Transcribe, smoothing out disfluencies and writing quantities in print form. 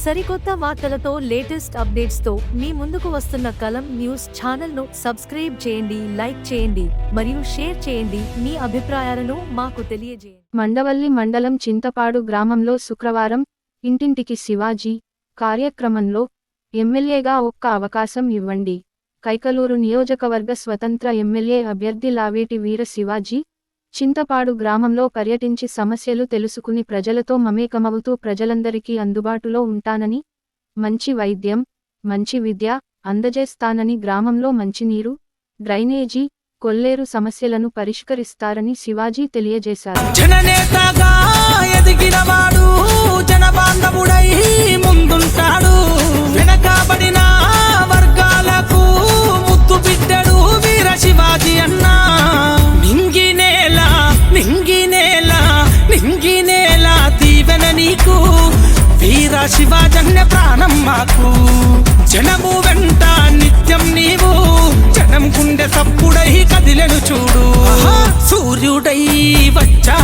సరికొత్త వార్తలతో latest updates తో మీ ముందుకు వస్తున్న కలం న్యూస్ ఛానల్ ను సబ్స్క్రైబ్ చేయండి, లైక్ చేయండి మరియు షేర్ చేయండి. మీ అభిప్రాయాలను మాకు తెలియజేయండి. మండవల్లి మండలం చింతపాడు గ్రామంలో శుక్రవారం ఇంటింటికి శివాజీ కార్యక్రమంలో ఎమ్మెల్యేగా ఒక్క అవకాశం ఇవ్వండి. కైకలూరు నియోజకవర్గ స్వతంత్ర ఎమ్మెల్యే అభ్యర్థి లావేటి వీర శివాజీ చింతపాడు గ్రామంలో పర్యటించి సమస్యలు తెలుసుకుని ప్రజలతో మమేకమవుతూ ప్రజలందరికీ అందుబాటులో ఉంటానని, మంచి వైద్యం, మంచి విద్య అందజేస్తానని, గ్రామంలో మంచినీరు, డ్రైనేజీ, కొల్లేరు సమస్యలను పరిష్కరిస్తారని శివాజీ తెలియజేశారు. జననేతగా ఎదిగినవాడు జనబాంధవుడై ముందుంటాడు. వెనకబడిన వర్గాలకు ముద్దు బిడ్డడు వీర శివాజీ అన్నా. నింగినేల దీవెన నీకు వీర శివాజన్య ప్రాణం మాకు. జనము వెంట నిత్యం నీవు జనం గుండె సప్పుడై కదిలెను చూడు. సూర్యుడై వచ్చా